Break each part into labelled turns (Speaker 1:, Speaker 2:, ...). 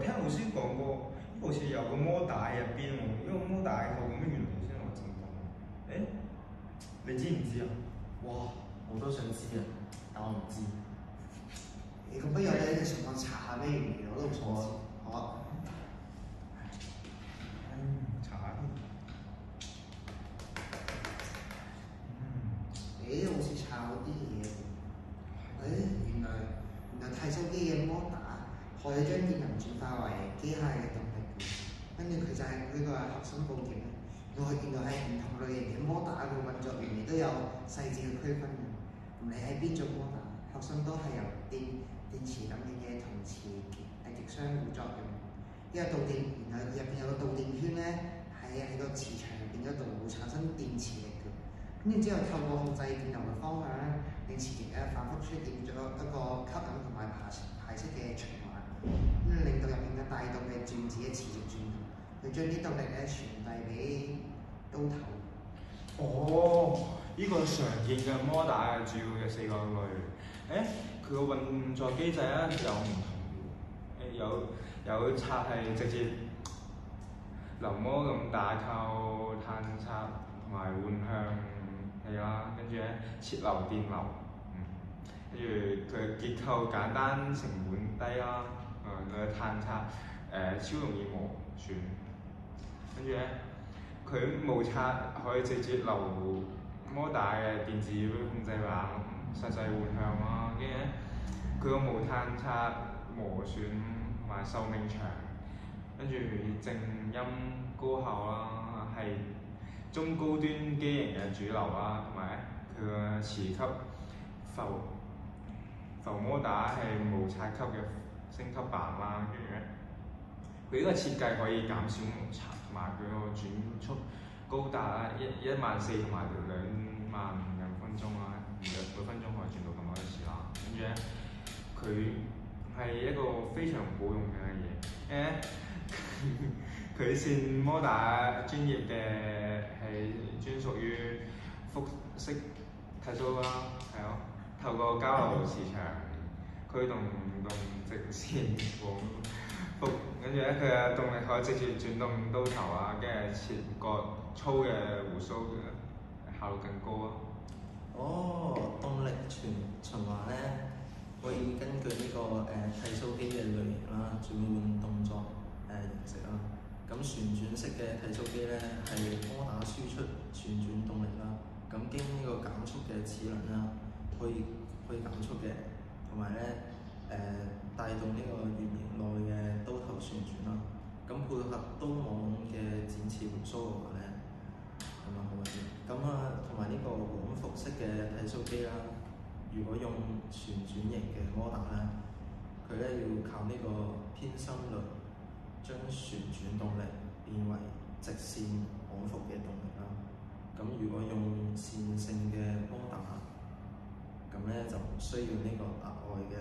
Speaker 1: 聽老師講過，好似有個摩打入邊喎，因為摩打後咁嘅原理先話震動。誒，你知唔知啊？
Speaker 2: 哇！我都想知啊，但我唔知。
Speaker 3: 咁不如我哋上網查下咩原理，我都唔想知。好啊。
Speaker 1: 查下先。
Speaker 3: 好似查到啲嘢。原來剃鬚機嘅摩打可以將電能轉化為機械嘅動力，跟住佢就係呢個核心部件。原來係唔同類型嘅摩打嘅運作原理都有細緻嘅區分嘅。唔理係邊種摩打，核心都係由電池等嘅銅磁極相互作用。呢個導電，然後入邊有個導電圈咧，喺個磁場入邊嗰度會產生電磁力嘅。咁然之後透過控制電流嘅方向咧，令磁極咧反覆出現咗一個吸引同埋排斥嘅循環，令到入邊嘅帶動嘅轉子嘅持續轉動，佢將啲動力咧傳遞俾刀頭。
Speaker 1: 哦，呢個常見嘅摩打主要嘅4個類。佢個運作機制咧有唔同嘅，有刷係直接流摩咁打靠探測同埋換向器啦，跟住咧切流電流，跟住佢結構簡單，成本低啦，佢嘅探測超容易磨損，跟住咧佢無刷可以直接流摩打嘅電子控制板，實際換向啦，跟住咧佢個無探測磨損同埋壽命長，跟住靜音高效啦，係中高端機型嘅主流啦，同埋佢個磁吸浮摩打係無刷級嘅升級版啦，跟住咧佢呢個設計可以減少摩擦，同埋佢個轉速高達14000同埋20000分鐘啦，每分鐘可以轉到咁多次啦。跟住咧，佢係一個非常好用嘅嘢。佢線摩打專業嘅係專屬於複式剃鬚啦，係咯，透過交流磁場驅動直線往復，跟住咧佢嘅動力可以直接轉動刀頭啊，跟住切割粗嘅鬍鬚嘅效率更高啊！
Speaker 2: 哦，動力循環咧，可以根據呢個剃鬚機嘅類型啦，轉換動作形式啦。咁旋轉式嘅剃鬚機咧係摩打輸出旋轉動力啦，咁經呢個減速嘅齒輪啦，可以減速嘅，同埋咧帶動呢個圓形內嘅刀頭旋轉啦。咁配合刀網嘅剪切鬍鬚嘅話咧，咁啊好啲。咁同埋呢個往復式嘅剃鬚機啦，如果用旋轉型嘅摩打咧，佢咧要靠呢個偏心輪將旋轉動力變為直線往復嘅動力啦。咁如果用線性嘅摩打，咁咧就唔需要呢個額外嘅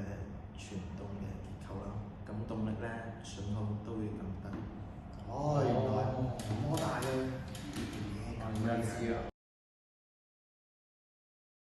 Speaker 2: 傳動嘅結構啦。咁動力咧損耗都會更低。
Speaker 3: 原來摩打嘅原理係咁樣嘅。